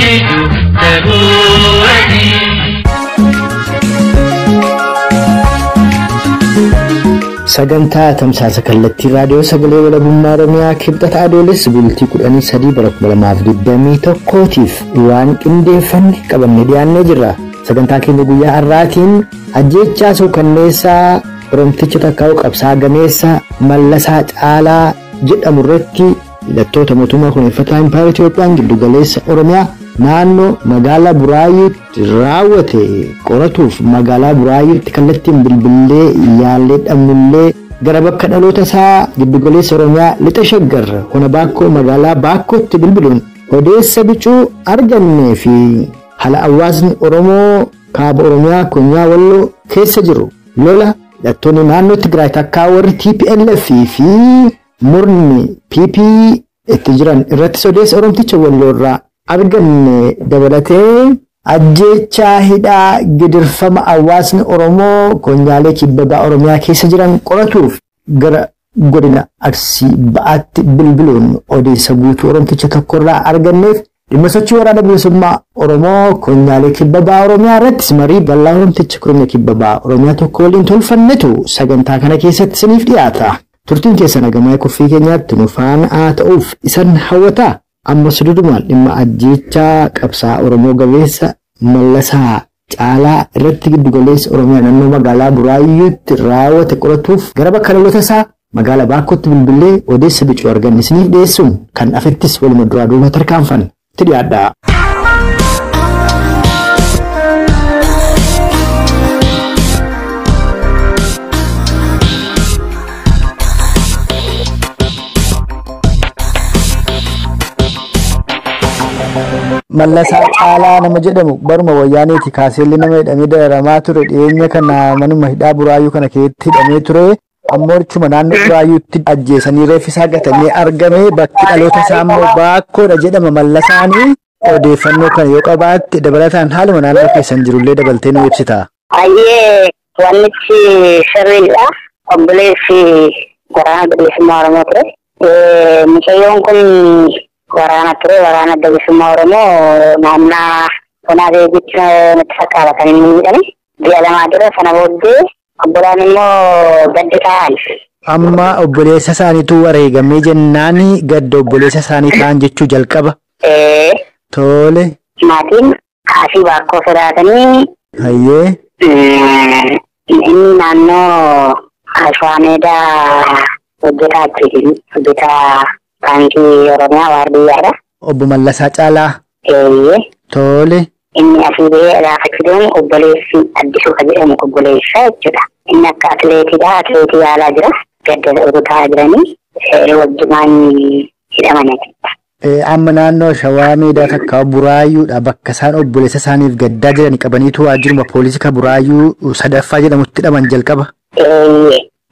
Bareedu ta'uudhaani. Sagantaa tamsaasa kallattii raadiyoo sagalee walabummaa Oromiyaa kibxata adoolessa bultii 13 bara 2021tiif waan qindeeffanne qabannee dhiyaannee jirra. Sagantaa keenya guyyaa har'aatiin ajjeechaa suukanneessaa Oromticha takkaa'u qabsaa gameessa Mallasaa Caalaa jedhamu irratti hidhattoota mootummaa kunuunfataa Impaayera Itoophiyaan giddu galeessa Oromiyaa naannoo magaalaa Buraayyuutti raawwate qoratuuf magaalaa Buraayyuutti kallattiin bilbilee yaallee dhabnullee gara bakka dhaloota isaa giddu galeessa Oromiyaa lixa Shaggar hona Baakkoo magaalaa Baakkootti bilbiluun odeessa bicuu argannee fi haala hawaasni Oromoo kaaba Oromiyaa Konyaa Walloo keessa jiru lola hidhattoonni naannoo Tigraay takkaa warri TPLF fi murni PP itti jiran irratti odeessa Oromticha Walloo irraa arganne dabalatee ajjeechaa hidhaa gidirfama hawaasni Oromoo konyaalee kibbaa Oromiyaa keessa jiran qoratuuf gara godina Arsii ba'aatti bilbiluun odeessa guutuu Oromticha tokkorraa arganneef dhimma sochii waraana bilisummaa Oromoo konyaalee kibbaa Oromiyaa irratti marii bal'aa Oromticha kurnya kibbaa Oromiyaa tokko waliin tolfannetu sagantaa kana keessatti isiniif dhiyaata. Turtiin keessa nagamaa kuffii keenyaatti nu faana ta'uuf isan hawwata. Amma sududumaan dhimma ajjeechaa qabsaa Oromoo gabeessa Mallasaa Caalaa irratti giddu galeessa Oromiyaa naannoo magaalaa Buraayyuutti raawwate qoratuuf gara bakka dhaloota isaa magaalaa Baakkootti bilbilee odeessa bicuu arganne isiniif dhiyeessuun kan afettis waluma duraa duuba tarkaanfanne itti dhiyaadha. Mallasaa Caalaa nama jedhamu baruma wayyaaneeti kaaseelli nama hidhamee dararamaa ture dhiyeenya kana manuma hidhaa Buraayyuu kana keessatti hidhamee ture ammoo achuma naannoo Buraayyuutti ajjeesanii reeffisaa gatanii argame bakki dhaloota isaa immoo Baakkoodha jedhama. Mallasaanii odeeffannoo kana yoo qabaatte dabalataan haaluma naannoo keessan jirullee dabaltee nu ibsita. Ayyee wannichi sirriidha. Obboleessi waraana bilisummaa Oromoo ture. Mucayyoon kun waraana ture waraana bilisummaa Oromoo naannaa onaa beekitti natti fakkaata kan inni miidhame ji'a lamaa dura sana booddee obbolaan immoo gaddi ta'an. Amma obboleessa isaaniitu wareegamee jennaan gadda obboleessa isaanii ta'an jechuu jalqaba. Tole. Maatiin kaasii Baakkoo sodaatanii. Hayyee. Inni naannoo Ashwaameedaa hojjetaa achiiti hojjetaa Baankii Oromiyaa waardiyyaadha. Obbo Mallasaa Caalaa. Tole. Inni asii ba'ee gaafa deemu obboleessi Addisuu kan jedhamu obboleessa jechuudha. Inni akka atileetiidha. Atileetii yaalaa jira. Gadda rukutaa jiranii wajjumaan hidhaman jechuudha. Amma naannoo Shawaa Meedaa takkaa Buraayyuudha bakka isaan obboleessa isaaniif gaddaa jiranii qabaniitu waajjiruma poolisii kan Buraayyuu sadaffaa jedhamutti hidhaman jalqaba.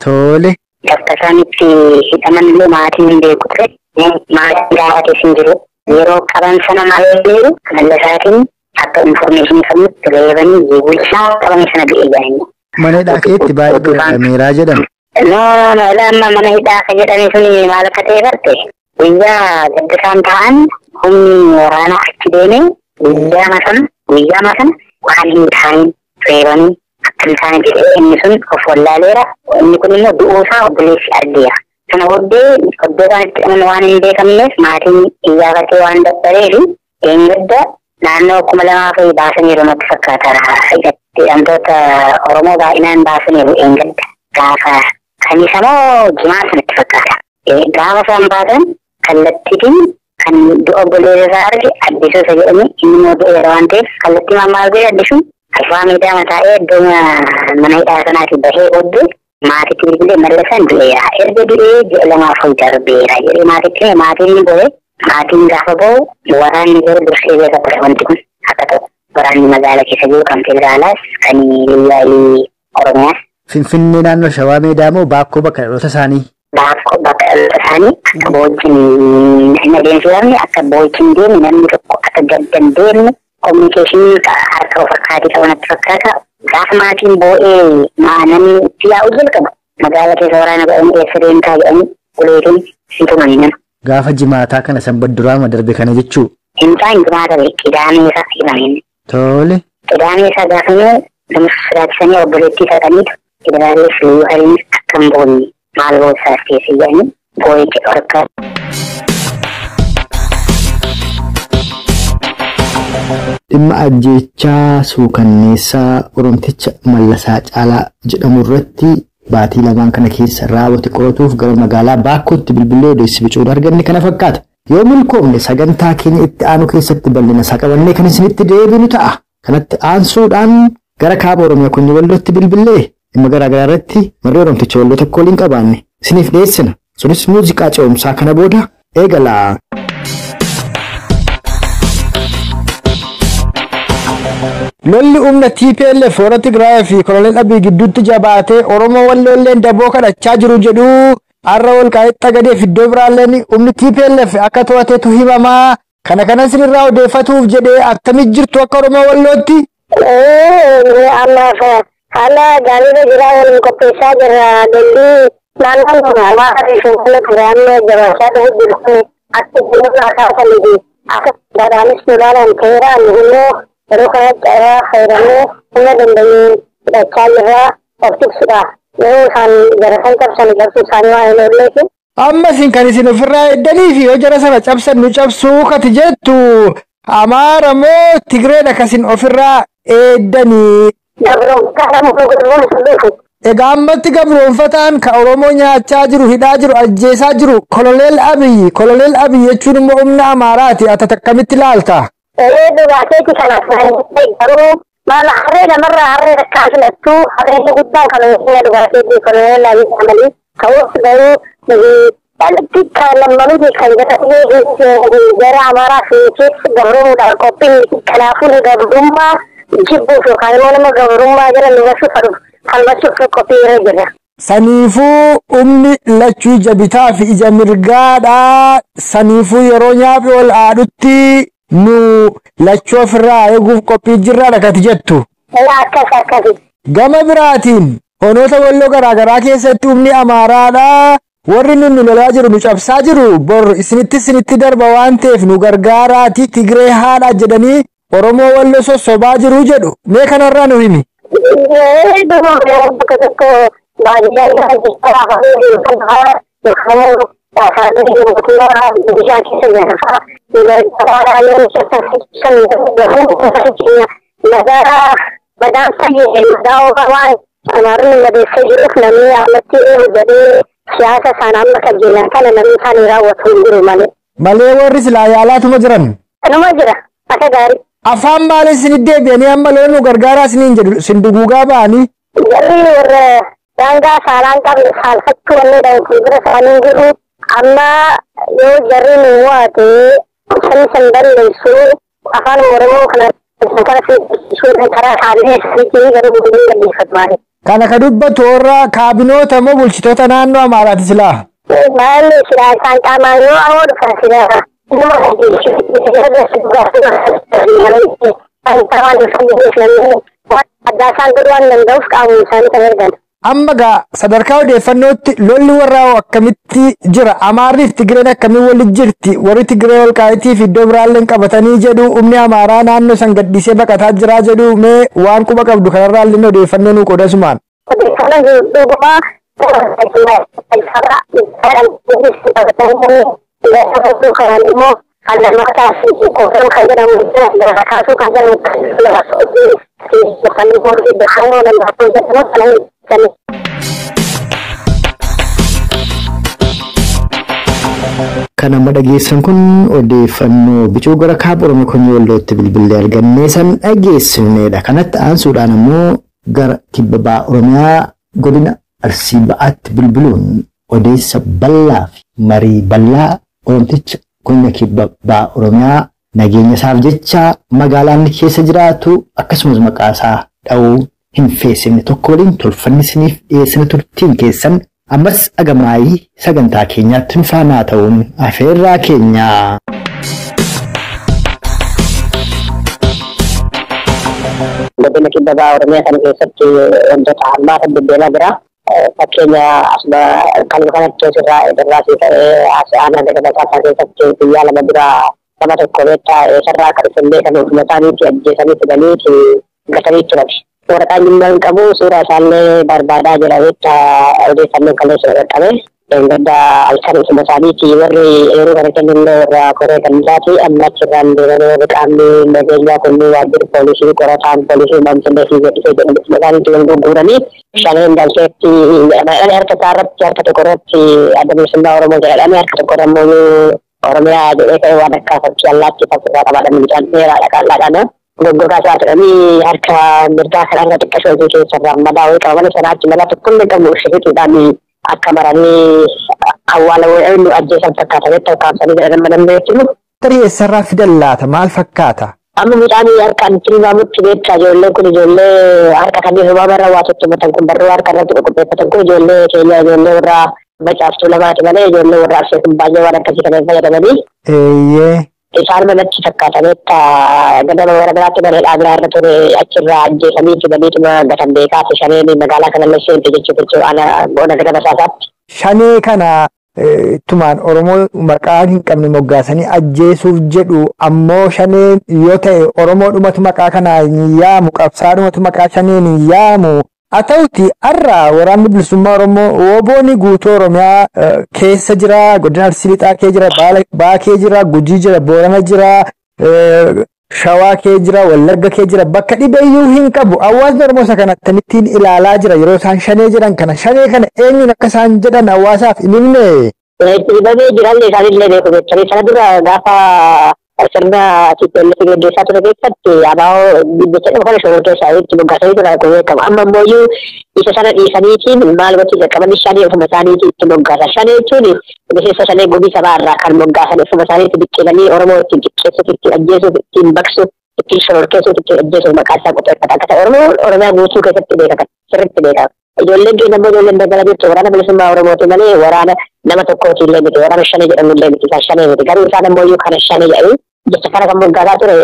Tole. Bakka isaanitti hidhaman illee maatiin hin beeku ture. Maatiin gaafates hin jiru. Yeroo qaban sana maal beeku Mallasaatiin akka informeeshinii qabnutti reebanii bulchaa qabame sana du'e jedhanii. Mana hidhaa keetti baay'ee meeraa jedhama. Mana hidhaa kan jedhame suni maal akka ta'e barte guyyaa gadda isaan ta'an humni waraanaa achi deeme guyyaama sana waan hin taane reebanii akka hin taane jedhee inni sun of wallaaleera. Inni kun immoo du'uusaa obboleessi argeera. Sana booddee iddoo isaan itti hidhaman waan hin beekamneef maatiin iyyafatee waan dadhabeef eenyudda naannoo 2000 baasaniiru natti fakkaata. Hidhamtoota Oromoo baay'inaan baasaniiru eenyudda gaafa kanisa moo jimaa sanatti fakkaata. Gaafa isaan baasan kallattiin kan du'a obboleessa arge Addisuu isa jedhame inni immoo du'eera waan ta'eef kallattii maal godhe Addisuun Alfaa Meedaa mataa'ee iddoo mana hidhaa sanaatii bahee booddee maatiitti bilbilee Mallasaan du'eera. Erga du'ee ji'a lamaaf darbeera jedhee maatiitti maatiin ni bo'e. Maatiin gaafa bo'u waraanni yeroo dursee beeka ture wanti kun akka ta'u waraanni magaalaa keessa jiru kan federaalaas kan liyyaalii Oromiyaas. Finfinnee naannoo Shawaa Meedaa moo Baakkoo bakka dhaloota isaanii? Baakkoo bakka dhaloota isaanii akka boojjiin hin adeemsifamne akka boojjiin deemne namni tokko akka gaddan deemne kominikeeshinii harka of fakkaatii qabu natti fakkaata. Gaafa maatiin boo'ee namni itti yaa'u jalqaba magaalaa keessa waraana ba'anii eessa deemtaa jedhanii uleetiin si tumanii nama. Gaafa jimaataa kana sanbata duraama darbe kana jechuu. Intaan jumaata qidaamee isaa himaniin. Tole. Qidaamee isaa gaafamee nama sodaatisanii obboleettii isaaniitu federaalee fi hariin akkam boonni maal boosaas keessi jedhanii boo'ee jedhu harkaa. Dhimma ajjeechaa suukanneessaa Oromticha Mallasaa Caalaa jedhamu irratti baatii lamaan kana keessa raawwate qoratuuf gara magaalaa Baakkootti bilbilee odeessi bicuun arganne kana fakkaata. Yoo milkoomne sagantaa keenya itti aanu keessatti bal'ina isaa qabannee kan isinitti deebinu ta'a. Kanatti aansuudhaan gara kaaba Oromiyaa Konyee Wallootti bilbilee dhimma garaagaraa irratti marii Oromticha Walloo tokko waliin qabaanne isiniif dhiyeessina. Sunis muuziqaa ce'umsaa kana booda eegala. Lolli humna TPLF warra Tigraay fi Koloneel Abiy gidduutti jabaatee Oromoo Walloolleen daboo kadhachaa jiru jedhu har'a Walqaayitti Xagadee fi iddoo biraalleen humni TPLF akka to'ateetu himamaa. Kana sinirraa odeeffatuuf jedhee akkamitti jirtu akka Oromoo Wallootti? Ammaaf haala gaariirra jira waliin qopheessaa jirra. Lolli naannoon hawaasa fi fuula Tigraay jabaachaa dhufu jiru akka jirurraa kaasanii akka gadaanis nurraan ta'eeraan immoo yeroo kanatti irraa fayyadamee humna dandeenyeen hidhachaa jirraa of tiksudha. Yeroo isaan gara kan cabsan cabsuu isaanii waa hin oolleefi. Ammas kan isin ofirraa eeddanii fi yoo jara sana cabsan nu cabsuu kati jettu Amaara moo Tigreedha kasin ofirraa eeddanii. Egaa ammatti gabroonfataan ka Oromoo nyaachaa jiru hidhaa jiru ajjeesaa jiru Koloneel Abiy jechuun immoo humna Amaaraati. Ati akkamitti ilaalta? Dhugaateeti kana garuu maal harree namarraa harree rakkaa filattuu harreen guddaan kan dhugaateeti Koloneel Abiy amalii ta'us garuu dhalatti kan lammanuuti kan jedhamee gara Amaaraa fi keessa gabroomuudhaan qophiin kanaafuu gabrummaa jibbuuf yookaan immoo nama gabrummaa jala nurrasuu fadhuuf falmachuuf qophii irra jira. Saniifuu humni lachuu ija bitaa fi ija mirgaadhaa. Saniifuu yeroo nyaaphi ol aadhutti nu lachuu ofirraa eeguuf qophii jirraadha kati jettu. Akkasi. Gama biraatiin honoota Walloo garaagaraa keessatti humni Amaaraadhaa warri nu lolaa jiru nu cabsaa jiru bor isinitti darba waan ta'eef nu gargaaraati Tigree haadha jedhanii Oromoo Walloo sossobaa jiru jedhu mee kanarraa nu himi. Siyaasa sana amma kajeelan kana namni isaanii raawwatu hin jiru malee. Malee warri silaa yaalaatuma jiran. Numa jira akka gaarii. Afaan maaliin isin deebi'anii amma loon nu gargaaraa isiniin jedhu isin duguugaa ba'anii. Jarri warra daangaa saalaan qabne saalfachuu wanni dha bira isaanii jiru amma yoo jarri nu waate san balleessu afaan Oromoo kana karaa isaanii saniitii garuu guddinni gadhiifatu maali. Kana ka dubbatu warra kaabinoota moo bulchitoota naannoo Amaaraati silaa? Maalli silaa isaan qaamaan yoo ammoo dhufan silaa amma gaa sadarkaa odeeffannootti lolli warraa akkamitti jira? Amaarriif Tigreen akkamii walitti jirti? Warri Tigree Walqaayitii fi iddoo biraalleen qabatanii jedhu humni Amaaraa naannoo san gadhiisee baqataa jiraa jedhu mee waan quba qabdu kanarraallee odeeffannoo nu qoodasumaan. Kana dhageessan kun odeeffannoo bicuu gara kaaba Oromoo Konyee Wallootti bilbilee argannee san dhageessinedha. Kanatti aansuudhaan immoo gara kibba ba'a Oromiyaa godina Arsii ba'aatti bilbiluun odeessa bal'aa fi marii bal'aa Oromticha Konyee kibba ba'a Oromiyaa nageenya isaaf jecha magaalaan keessa jiraatu akkasumas maqaa isaa dha'uu hin feesifne tokko waliin tolfanni isiniif dhiyeessina turtiin keessan ammas agamaayii sagantaa keenyaatti nu faana ta'uun afeerraa keenya. Godina kibba ba'a Oromiyaa kana keessatti wantoota hammaata deddeemaa jira. Fakkeenya asuma kan kanatti irraa fi ta'ee aanaa dabataa keessatti guyyaa lama dura sama tokko beektaa sarara kan illee kan ofuma isaaniitti ajjeesanii fidaniiti gatanii turan. Waraqaan dhimma hin qabu suuraa isaallee barbaadaa jira beektaa odeeffannoo kaleessa qaqqabe. Gadda halkan ofuma isaaniitti warri yeroo kana kennillee irraa koree kan isaati amma achirraan deemanii warri qaamni nageenyaa kunniin waajjirri poolisii qorataan poolisii baamsillee fi jedhisee jedhamu isaaniitti wal gurguranii shaneen galteetti harka isaa irratti harka tokko irratti adda bilisummaa Oromoo jedhanii harka tokko immoo Oromiyaa jedhee ta'e waan akka fakkii allaatti fakkiirraa qabaadhaan midhaan dheeraadha qal'aadhaan goggogaa isaa jedhanii harka mirgaa kan hanga xiqqashoo keessarraa madaawii qabaman sanaatti mala tokkollee qabu shiriituudhaan akka maranii awwaala nu ajjeesan fakkaata jettee kaamsanii jedhan madamneettinu. Tarii eessarraa fidan laata maal fakkaata? Amma midhaan harkaan tilmaamutti beektaa ijoolleen kun ijoollee harka kanneen hubamarra waa tottobatan kun barruu harka irratti qopheeffatan kun ijoollee keenya ijoollee warra macaaftuu lamaati malee ijoollee warra arsee kun baay'ee waan akkasii kanneen fayyadamanii. Isaan manatti fakkaata beektaa gadama warra biraatti malee dhaabiraa irra ture achirraa ajjeesanii fidaniituma gatan beekaati shaneen magaalaa kanallee seente jechuudha ana bona gadama saasaatti. Shanee kana tumaan Oromoo maqaa hin qabne moggaasanii ajjeesuuf jedhu ammoo shaneen yoo ta'e Oromoodhumatu maqaa kanaa yaamu qabsaadhumatu maqaa shaneen yaamu haa ta'uti har'a waraanni bilisummaa Oromoo WBO'n guutuu Oromiyaa keessa jira godina Arsii Lixaa kee jira Baa kee jira Gujii jira Boorana jira Shawaa kee jira Wallagga kee jira bakka dhibeeyyuu hin qabu hawaasni Oromoo isa kana akkamittiin ilaalaa jira yeroo isaan shanee jedhan kana shanee kana eenyuun akka isaan jedhan hawaasaaf hin himne. Dhibamee jiraallee isaanillee beeku jettanii sana dura gaafa sirna TPLF gaggeessaa ture keessatti abaa'oo biyyicha dhufa kana shoroo keessaa itti moggaasanii tura kun beekamu amma immoo isa sana dhiisaniitiin maal gochuu jalqabanii shanee ofuma isaaniitti itti moggaasa shanee jechuun miseensa shanee gobii sabaa irraa kan moggaasan ofuma isaaniitti biqilanii Oromoo ittiin xiqqeessuuf ittiin ajjeesuuf ittiin baqsuuf ittiin shororkeessuuf ittiin ajjeesuuf maqaa isaa qopheeffata akka ta'e Oromiyaa guutuu keessatti beekatan sirriitti beekama. Ijoolleen keenya immoo ijoolleen daldala jirtu waraana bilisummaa Oromooti malee waraana nama tokkooti illee miti waraana shanee jedhamu illee miti isaan shanee miti garuu isaan ammoo kana shanee jedhanii jecha kana kan moggaasaa ture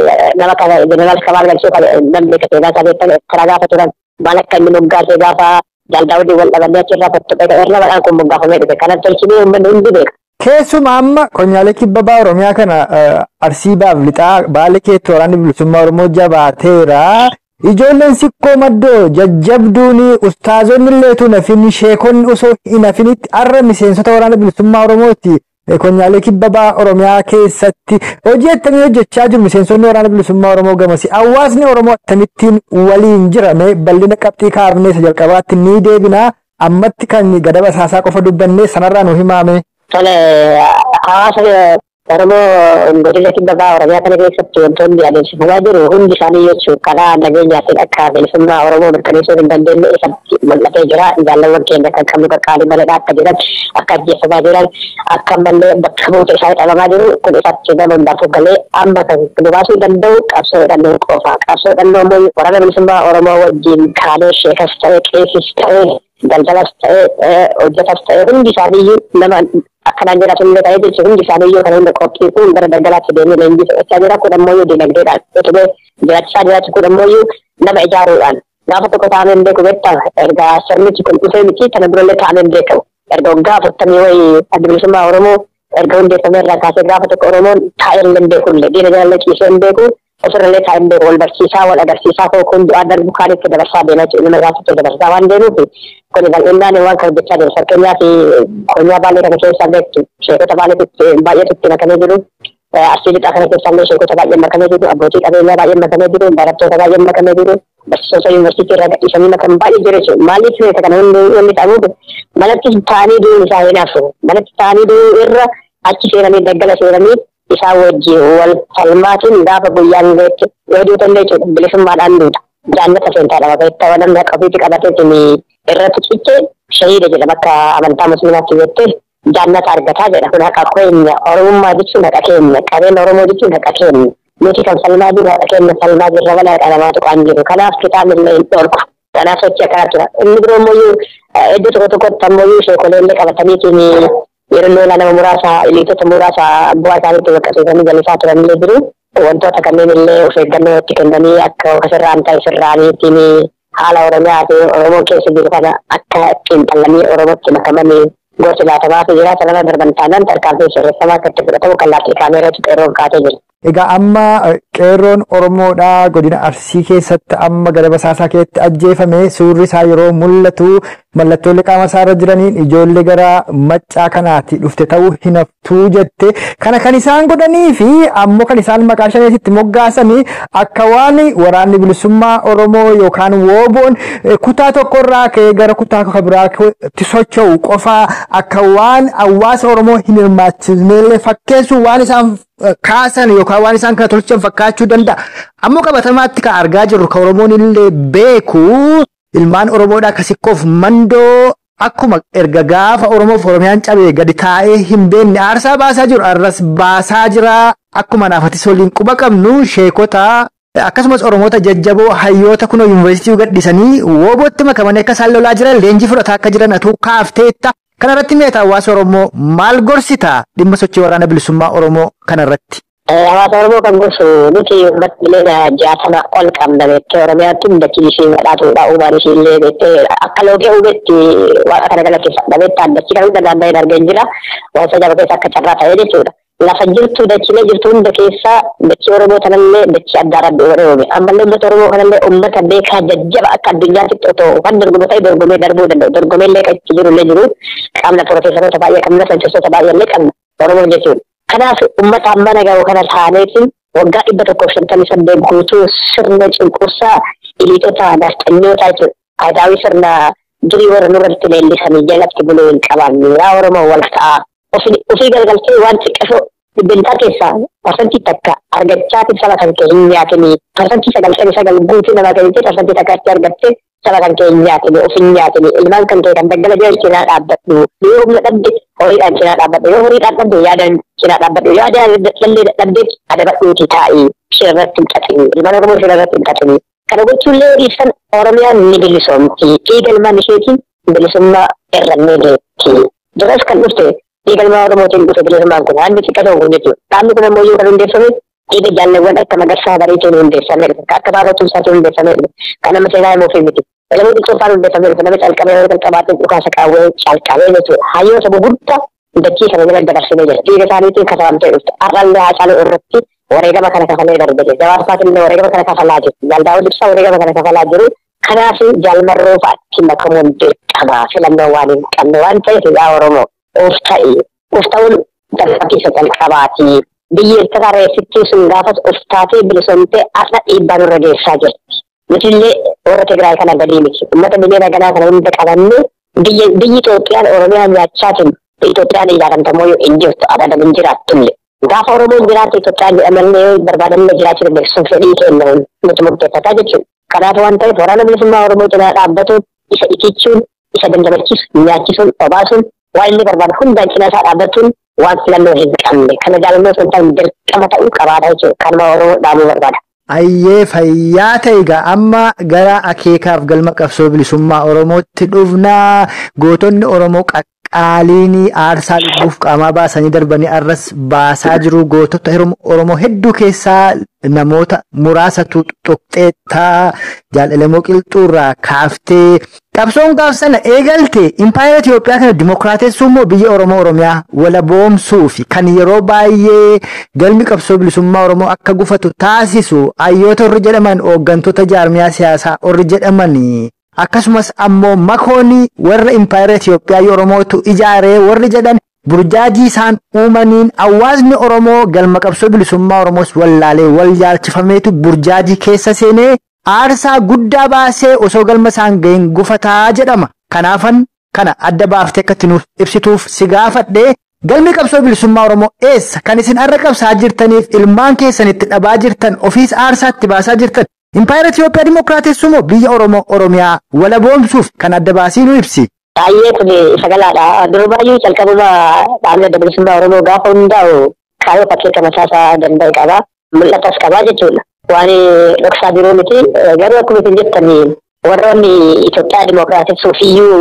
nama kana jeneraal Kamaal Galchuu namni kaseedaa isaa beektan karaa gaafa turan maal akka inni moggaasee gaafa Daawudii wal dhabannee achirraa fattuqee irra badhaan kun moggaafamee dhufe kanan tolchinee uummanni hundi beeka. Keessumaa amma Konyaalee Kibbabaa Oromiyaa kana Arsii Baaf Lixaa Baalee keetti waraanni bilisummaa Oromoo jabaateera. Ijoolleen sikkoo maddoo jajjabduuni ustaazonni illeetu nafin sheekonni osoo hin hafinitti har'a miseensota waraana bilisummaa Oromooti Konyaalee Kibbabaa Oromiyaa keessatti hojii akkamii hojjechaa jiru miseensonni waraana bilisummaa Oromoo gamasi hawaasni Oromoo akkamittiin waliin jirame bal'ina qabxii kaafnee isa jalqabaatti ni deebinaa ammatti kan gadaba isaasaa qofa dubbannee sanarraa nu himame. Tole hawaasa Oromoo godina Kibbabaa Oromiyaa kana keessatti wantoonni adeemsifamaa jiru hundi isaanii jechuun karaa nageenyaatiin akka bilisummaa Oromoo mirkaneessuu hin dandeenye isatti mul'atee jira. Jaalawwan keenya kan qabnu qaqqaalii malee akka jiran akka ajjeefamaa jiran akka malee bakka buute isaa dhabamaa jiru kun isatti nama hundaafuu galee amma kan dubaasuu danda'u qabsoo hidhannoo qofa. Qabsoo hidhannoo immoo waraana bilisummaa Oromoo wajjin kaanee sheekas ta'e qeesis ta'e daldalas ta'e hojjetas ta'e hundi isaanii nama akkanaan jiraatu illee ta'ee jechuun hundi isaanii kan hunda qophii kun gara daldalaatti deemee leenjii fudhachaa jira kun ammoo dinagdeedhaan utubee jiraachisaa jiraatu kun ammoo nama ijaaruudhaan gaafa tokko taa'amee hin beeku beektaa erga sirnichi kun dhufee miti kana durallee taa'amee hin beekamu erga waggaa 40 wayii adda bilisummaa Oromoo erga hundeeffamee irraa kaasee gaafa tokko Oromoon taa'ee hin beeku illee diina jalallee ciisee hin beeku ofirrallee taa'ee hin beeku wal barsiisaa wal agarsiisaa kun du'aa darbu kaanitti dabarsaa deemaa jiru nama irraatti dabarsaa waan deemuuf kun bal'inaan waan kan hojjechaa jiru fakkeenyaaf Konyaa Baalee kana keessa beektu sheekota Baaleetti baay'eetti makamee jiru Arsii Lixaa kana keessa illee sheekota baay'ee makamee jiru abbootii qabeenyaa baay'ee makamee jiru barattoota baay'ee makamee jiru barsiisota yuunivarsiitii irraa gadhiisanii makaman baay'ee jiru jechuudha maaliif seeta kana hundi ta'amuuf manatti taa'anii du'uun isaa hin hafu manatti taa'anii du'uu irra achi seenanii daggala seenanii isaa wajjin wal falmaatiin gaafa guyyaan beektu yoo duuta illee jechuudha bilisummaadhaan duuta jaannata seentaadha bakka itti wadanna qabiitti qabateetiin irratti ciccee shahiida jedhama akka amantaa musliimaatti jettee jaannata argataa jedha kun haqa keenya Oromummaa jechuun haqa keenya qabeenya Oromoo jechuun haqa keenya nuti kan falmaa jiru haqa keenya falmaa jirra wala qalamaatu qaan jiru kanaaf kitaabni hin dhorku kanaaf sochii akkanaa tura inni biroo immoo iddoo tokko tokkotti ammoo sheekoleellee qabataniitiin yeroo lola nama muraasa iliitota muraasa bu'aa isaaniitti baqqasiisanii jallisaa turanillee jiru wantoota kanneen illee of eeggannoo itti kennanii akka sirraan ta'e sirraaniitiin haala Oromiyaa fi Oromoo keessa jiru kana akka xiinxalanii Oromootti makamanii gosa laatamaa fi jiraata nama darbantaanaan tarkaanfii sirreeffamaa akkatti fudhatamu kallattii kaameeraatti qeerroon kaatee jira. Egaa amma qeerroon Oromoodhaa godina Arsii keessatti amma gara Basaasaa keessatti ajjeefame suurri isaa yeroo mul'atu mallattoolee qaama isaarra jiraniin ijoollee gara maccaa kanaatti dhufte ta'uu hin haftuu jette. Kana kan isaan godhanii fi ammoo kan isaan maqaa shaneetitti moggaasanii akka waan waraanni bilisummaa Oromoo yookaan wooboon kutaa tokkorraa ka'ee gara kutaa biraatti socho'u qofaa akka waan hawaasa Oromoo hin hirmaachisne fakkeessu waan isaan kaasan yookaan waan isaan kana tolchan fakkaachuu danda'a. Ammoo qabatamaatti kan argaa jirru kan Oromoon illee beeku ilmaan Oromoodhaa akkasikkoof mandoo akkuma erga gaafa Oromoof Oromiyaan cabee gadi taa'ee hin beekne aarsaa baasaa jiru arras baasaa jira. Akkuma naafatis waliin quba qabnu sheekota akkasumas Oromoota jajjaboo hayyoota kunoo yuunivarsiitii gadhiisanii woobootti makamanii akka isaan lolaa jiran leenjii fudhataa akka jiran atuu kaafteetta. Kanarratti meeta hawaasa Oromoo maal gorsita dhimma sochii waraana bilisummaa Oromoo kanarratti? Hawaasa Oromoo kan gorsu nuti uummatni jaatama ol qabna beektee Oromiyaatti hundachii ishee badhaatuudha uumaan ishee illee beektee akka loogee hubetti waaqa kana gala keessa dhabeetti addachii kan hunda naanna'een argeen jira waan sajaba keessa akka carraa ta'ee jechuudha. Lafa jirtu dachiilee jirtu hunda keessa dachii Oromoo kanallee dachii addaa rabbi Oromoo ammallee uummata Oromoo kanallee uummata beekaa jajjaba akka addunyaatti otoo kan dorgomu ta'e dorgomee darbuu danda'u dorgomeellee kan itti jirullee jiru qaamna piroofeesaroota baay'ee qabna sanchistoota baay'eellee qabna Oromoo jechuudha. Kanaaf uummata amma naga'u kana taaneetiin waggaa 158 guutuu sirna cunqursaa iliitota nafxanyootaa jechuudha. Aadaawii sirna durii warra nurratti leellisanii jalatti buluu hin qabaanne yaa Oromoo wal ta'a. Ofii galgaltee waan xiqqashoo dhibbentaa keessaa parsantii takka argachaatiin saba kan kee hin nyaatini. Parsantii 99 guutuu namaa kennitee parsantii takkaatti argattee saba kan kee hin nyaatini of hin nyaatini. Ilmaan kan kee kan daggala jala cinaa dhaabbadhu. Yoo humna dhabde horiidhaan cinaa dhaabbadhu. Yoo horiidhaan dhabde yaadaan cinaa dhaabbadhu. Yoo yaadaan dhallee dhabde adabadhuuti taa'ii shirarratti hin xaxini. Ilmaan Oromoo shirarratti hin xaxini. Kana gochuullee dhiisan Oromiyaan ni bilisoomti. Dhiigalmaan isheetiin bilisummaa irra ni geetti. Duras kan dhufte dhiigalmaa Oromootiin dhufe bilisummaan kun haalli xiqqaa ta'uu jechuudha. Dhaabni kun ammoo yoo kan hundeeffame dhiiga jaalawwan akka magarsaa bariitiin hundeeffame akka baabatuun isaatiin hundeeffame kan nama seenaa himuu fi miti. Namni xiqqoofaan hundeeffame nama calqabee yoo calqabaatiin dhukaasa qaawwee calqabee jechuudha. Hayyoota guguddaa dachii kana jala dabarsinee jira. Dhiiga isaaniitiin kafalamtee dhufte. Har'aallee haacaaluu irratti wareegama kana kafalee darbate. Jawaarfaatillee wareegama kana kafalaa jiru. Jaaldaawwan ibsaa wareegama kana kafalaa jiru. Kanaaf jaalmarroo fa'aatti makamuun beekamaa filannoo waan hin qabne waan ta'eef yaa Oromoo of ta'e of ta'uun dargaggeessa calqabaati. Biyyi Eertiraa reessittii sun gaafas of taatee bilisoomtee asna dhiibbaa nurra geessaa jirti. Nutillee warra Tigraay kana gadii miti. Uummata biyya naganaa kana hunda qabanne biyyi Itoophiyaan Oromiyaa nyaachaatiin Itoophiyaan ijaaramtamoo yoo hin jirtu adadan hin jiraattullee. Gaafa Oromoon jiraate Itoophiyaan jedhamallee barbaadanne jiraachuu dandeessuun fedhii kennuun nuti murteeffataa jechuudha. Kanaaf waan ta'eef waraana bilisummaa Oromoo cinaa dhaabbatuun isa itichuun isa dandamachiisu nyaachisuun obaasuun waan inni barbaadu hundaan cinaa isaa dhaabbachuun waan filannoo hin qabne kana jaalannoo sun ta'an dirqama ta'uu qabaadha jechuudha. Kanuma Oromoo dhaabuu barbaada. Ayyee fayyaa ta'e amma gara akeekaaf galma qabsoo bilisummaa Oromootti dhufnaa gootonni Oromoo qaqqaaliin aarsaa lubbuuf qaamaa baasanii darbanii arras baasaa jiru gootota Oromoo hedduu keessaa namoota muraasatu tuqxeettaa jaalalamoo qilxuurraa kaaftee qabsoon gaaf sana eegalte impaayera Itoophiyaa kana dimokiraatessuu immoo biyya Oromoo Oromiyaa walaboomsuu fi kan yeroo baay'ee galmi qabsoo bilisummaa Oromoo akka gufatu taasisu hayyoota warri jedhaman hooggantoota jaarmiyaa siyaasaa warri jedhaman akkasumas ammoo makoonni warra impaayera Itoophiyaa Oromootu ijaaree warri jedhan burjaajii isaan uumaniin hawaasni Oromoo galma qabsoo bilisummaa Oromoos wallaalee wal jaalchifameetu burjaajii keessa seenee aarsaa guddaa baasee osoo galma isaan ga'een gufataa jedhama. Kanaafan kana adda baaftee akkatti nuuf ibsituuf si gaafadhee galmi qabsoo bilisummaa Oromoo eessa kan isin har'a qabsaa jirtaniif ilmaan keessan itti dhabaa jirtan ofiis aarsaatti baasaa jirtan impaayera Itoophiyaa dimokiraatessuu moo biyya Oromoo Oromiyaa walaboomsuuf kan adda baasii nu ibsi. Baay'ee kun sagalaadha. Duruu baay'ee calqabuma dhaabni adda bilisummaa Oromoo gaafa hundaa'u kaayyoo fakkeenya mataasaa danda'e qaba. Mul'atas qabaa jechuudha. Waan dhoksaa jiruu miti garuu akkuma isin jettanii warroonni Itoophiyaa dimokiraatessuuf iyyuu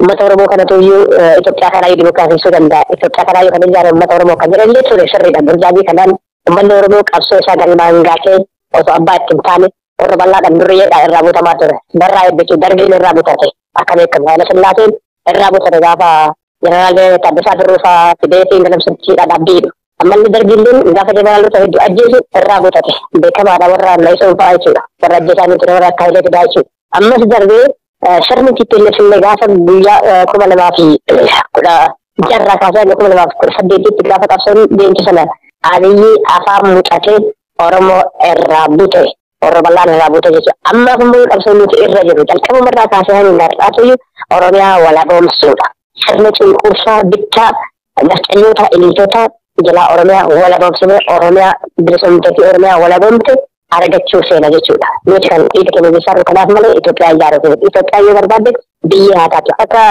uummata Oromoo kanatu iyyuu Itoophiyaa kanaayyuu dimokiraatessuu danda'a. Itoophiyaa kanaayyuu kan ijaaru uummata Oromoo kan jedhan illee ture sirriidha. Burjaajii kanaan uummanni Oromoo qabsoo isaa galmaan gaatee osoo abbaa itti hin taane warra bal'aadhaan durriyeedhaan irraa butamaa ture. Darraa eebbachuu darbiin irraa butate akka beekamu Haayila Sillaaseen irraa butate gaafa Jeneraal Taaddasaa Birruufaa fideetiin galamsichiidhaan abdiidhu. Ammalli darbiilleen gaafa jeneraalota hedduu ajjeesu irraa guutate. Beekamaadha warra Laysoo fa'aa jechuudha. Warra ajjeesaa miti warra akka Hayilee Fidaa jechuudha. Ammas darbee sirni TPLF illee gaafa guyyaa 2016 kaasee 2018 gaafa qabsoon deemtu sana Abiyyi afaan muuxatee Oromoo irraa bute. Oromoo bal'aan irraa bute jechuudha. Amma ammoo qabsoon nuti irra jiru jalqabuma irraa kaasee hin gargaartu Oromiyaa walaboomsuudha. Sirni cunqursaa bittaa nafxanyoota iliitota jalaa Oromiyaa walaboomsine Oromiyaa bilisumtee fi Oromiyaa walaboomte argachuu seena jechuudha. Nuti kan dhiiga keenya bisaaru kanaaf malee Itoophiyaa ijaaruuf Itoophiyaa yoo barbaadde biyya haa taatu. Akka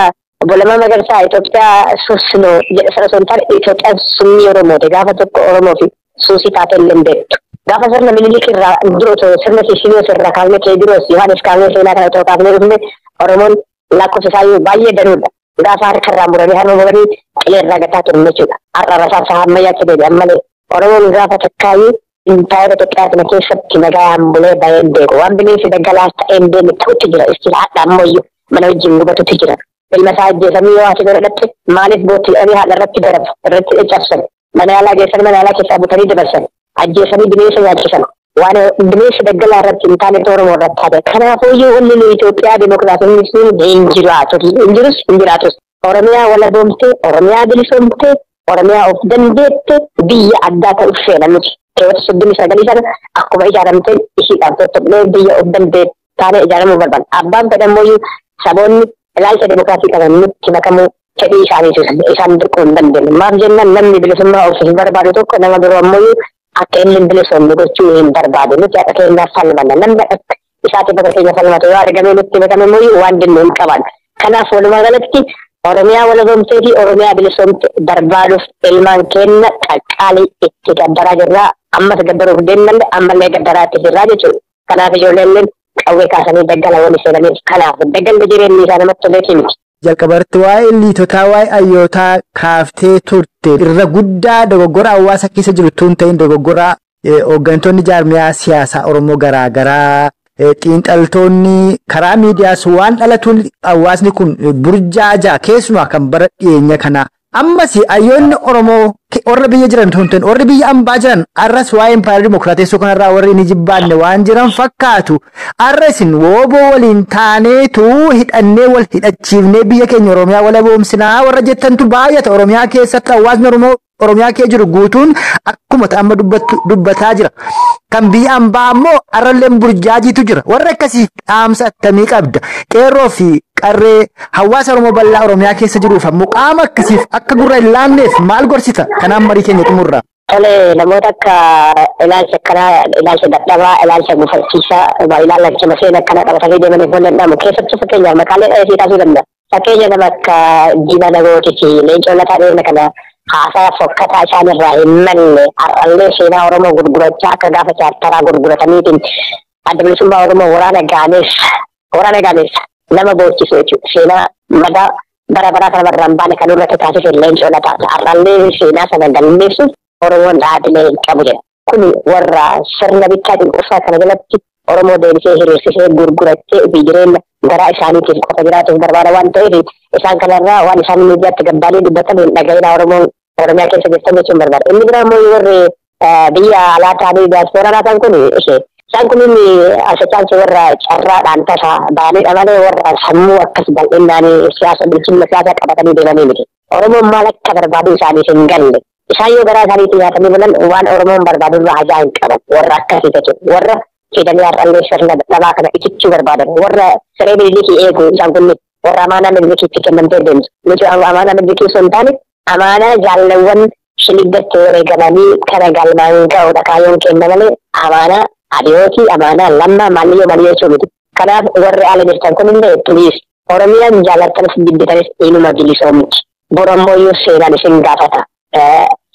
Obbo Magarsaa Itoophiyaa suusnoo jedha sana osoo hin taane Itoophiyaan summii Oromooti. Gaafa tokko Oromoo fi suusii taatee illee hin beektu. Gaafa sirna Minilik irraa duroo sirna Sisiniyoos irraa kaafnee Teediroos Yohaanis kaafnee seenaa kana otoo kaafnee dhufne Oromoon lakkoofsa isaayyuu baay'ee danuudha. Gaafa harkarraa muranii harma muranii qilee irraa gataa turan jechuudha. Har'a rasaasa ammayyaatti deebi'an malee Oromoon gaafa takkaayyuu Intaayira Itoophiyaa kana keessatti nagaan bulee baay'een beeku. Waan bineensi daggalaas ta'een deeme ta'utti jira. Istila haadha ammayyu mana wajjin gubatutti jira. Ilma isaa ajjeesanii yoo ati godhadhatte maaliif bootti dhabee haadha irratti daraba irratti cabsan. Mana yaalaa geessan mana yaalaa keessaa butanii dabarsan. Ajjeesanii bineensa nyaachisan. Waan bineensi daggalaa irratti hin taane Oromoo irratti taate. Kanaafuu wanni nu Itoophiyaa dimokiraatonni sun hin jiraatu. Hin jirus hin jiraatus. Oromiyaa walaboomtee, Oromiyaa bilisoomtee, Oromiyaa of dandeette biyya addaa ta'uuf seena nuti. Keewwata 39 sana akkuma ijaaramteen ishiidhaan tottobnee biyya of dandeette taanee ijaaramuu barbaada. Abbaan fedhammoo saboonni ilaalcha dimokiraatii qaban nutti makamuu fedhii isaaniitu isaan dirquu hin dandeenye. Maaf jennaan namni bilisummaa of barbaadu tokko nama biroo ammoo akka inni hin bilisoomne gochuu hin barbaadu. Nuti akka keenyaaf falmanna. Namni akka isaatti bakka keenya falmatu yoo argame nutti makame ammoo waan dinnu hin qaban. Kanaaf walumaa galatti Oromiyaa walaboomtee fi Oromiyaa bilisoomte barbaaduuf ilmaan keenya qaqqaalii itti gaddaraa jirraa. Ammas gaddaruuf deemnallee ammallee gaddaraa itti jirraa jechuudha. Kanaaf ijoolleen qawwee kaasanii daggala wali seenaniif kanaaf daggalli jireenyi isaa namatti tolee miti. Jalqabarti waa'ee liitotaa waa'ee ayyootaa kaaftee turte irra guddaa dogoggora hawaasa keessa jiru tun ta'in dogoggora hooggantoonni jaarmiyaa siyaasaa Oromoo garaagaraa xiinxaltoonni karaa miidiyaas waan dhalatuun hawaasni kun burjaaja keessumaa kan bara dhiyeenya kana ammas ayyoonni Oromoo warra biyya jiran tunteen warri biyya ambaa jiran arras waa'ee impaayera dimokiraateessoo kanarraa warri ni jibbaanne waan jiran fakkaatu arrasin wooboo waliin taaneetu hidhannee wal hidhachiifnee biyya keenya Oromiyaa walaboomsinaa warra jettantu baay'ata Oromiyaa keessatti hawaasni Oromiyaa kee jiru guutuun akkuma amma dubbataa jira. Kan biyya ambaa ammoo arralleen burjaajiitu jira. Warra akkasiif dhaamsa attamii qabda. Qeerroo fi qarree hawaasa Oromoo bal'aa Oromiyaa keessa jiruuf ammoo qaama akkasiif akka gurra hin laanneef maal gorsita? Kanaan marii keenya xumurra. Tole namoota akka ilaalcha kanaa ilaalcha dadhabaa ilaalcha gufachiisaa ilaalcha maseen akkana qabatanii deemaniif wallan dhaamu keessattuu fakkeenyaaf maqaalee dhaheesii taasisuu danda'a. Fakkeenya nama akka Diina Nagootii fi Leencoo Lataa Dheerina kana haasaa fokkataa isaan irraa hin malle har'allee seenaa Oromoo gurgurachaa akka gaafa chaartaraa gurgurataniitiin adda bilisummaa Oromoo waraana gaaneessa nama boochisu jechuudha. Seenaa madaa bara baraa kana barraan baane kan irratti taasise Leencoo Lataa har'allee seenaa sana galmeessuuf Oromoon dhaabbilee hin qabu jedha. Kun warra sirna bittaa cunqursaa kana jalatti Oromoo deebisee hiriirsisee gurgurachee fi jireenya garaa isaaniitiif qofa jiraatuuf barbaada waan ta'eef isaan kanarraa waan isaan miidiyaatti gabbaalee dubbatan hin dhaga'ina Oromiyaa keessa jirtan jechuun barbaada. Inni biraa immoo warri biyya alaa ta'anii diyaaspooraa ta'an kun isaan kun asirraan warra carraadhaan tasa baanidha malee warra sammuu akkas bal'innaan bilchina siyaasaa qabatanii deemanii miti. Oromoon maal akka barbaadu isaaniif hin galle. Isaan yoo garaa isaaniitti nyaatanii bulan waan Oromoon barbaadu irraa hajaa hin qaban warra akkasii jechuudha. Warra fedanii har'allee sirna dhabaa kana ichichuu barbaadan warra siree Minilikii eegu isaan kun warra amaanaa Minilikiitti kennamtee deemtu. Nuti amaanaa Minilikii osoo hin taane amaanaa jaalawwan shiliggatti wareegamanii kana galmaan ga'uudha kaayyoon kenna malee amaanaa adiyootii amaanaa lammaa maaliyyoo jechuu miti. Kanaaf warri ala jirtan kunillee piliis Oromiyaan jaallattanis jibbitanis eenyuma bilisoomti. Boromooyyuu seenaan isin gaafata.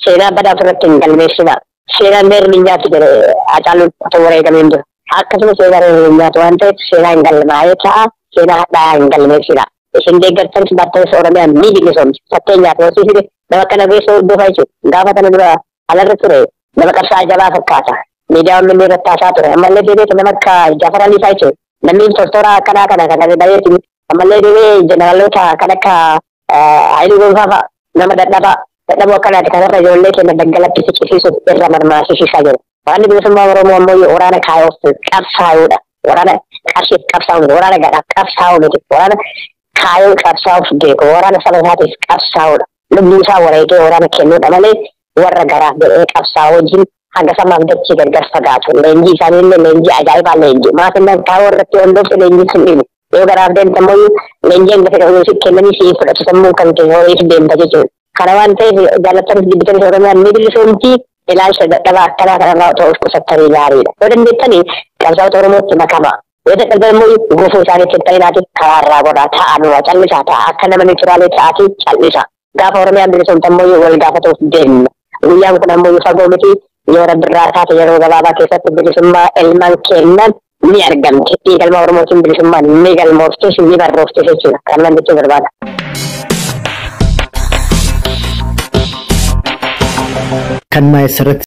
Seenaa badaa ofirratti hin galmeessina. Seenaan meerni nyaatu jedhe Hacaaluun otoo wareegameen jiru. Akkasuma seenaan nyaatu waan ta'eef seenaa hin galmaa'ee ta'a. Seenaa hadhaa hin galmeessina. Isin deeggartanis battanis Oromiyaan ni bilisoomti. Fakkeenyaaf hoosiisite nama kana beesoo dhufa jechuudha. Gaafa kana dura alarra ture nama qabsaa jabaa fakkaata. Miidiyaan minni irratti haasaa ture. Ammallee deebiitu nama akka Jaafar Alii fa'aa jechuudha. Namni tortora akkanaa kana kan baay'eetiin ammallee deebi'ee jeneraalota kan akka Hailuu gonfaa nama dadhaboo akkanaati kanarra ijoollee keenya daggalatti siqisiisuuf irra marmaasisiisaa jiru. Waraanni bilisummaa Oromoo ammoo waraana kaayoof qabsaa'uudha. Waraana qarshiif qabsaa'u miti. Waraana gadhaaf qabsaa'u miti. Waraana kaayoo qabsaa'uuf beeku. Waraana saba isaatiif qabsaa'uudha. Lubbuu isaa wareegee waraana kennuudha malee warra garaaf jedhee qabsaa'u wajjin hanga samaaf dachee gargar fagaatu. Leenjii isaaniillee leenjii ajaa'ibaa leenjii. Maatiin kaayoo irratti hundoofte leenjiin sun dhibu. Yoo garaaf deemte ammoo leenjiin lafa dhaquu kennanii siif fudhatu sammuu kan kee horiif deemta jechuudha. Kana waan ta'eef jaallatanis dibbitanis Oromiyaan ni bilisoomtii ilaalcha dadhabaa akkanaa kanarraa otoo of qusattanii gaariidha. Yoo dandeettanii qabsaa'ota Oromootti makama. Yoo dadhaban immoo gufuu isaaniitti hin ta'inaatiif karaarraa godhaa ta'anuma callisaa ta'a akka nama nituraalee ta'aatii callisa. Gaafa Oromiyaan bilisoomte ammoo wal gaafatuuf deemna. Guyyaan kun ammoo fagoo miti yoo rabbirraa taate yeroo gabaabaa keessatti bilisummaa ilmaan kennan ni argamte. Dhiigalma Oromootiin bilisummaan ni galmooftes ni barrooftes jechuudha. Kan jechuu barbaada. Kan maayesarratti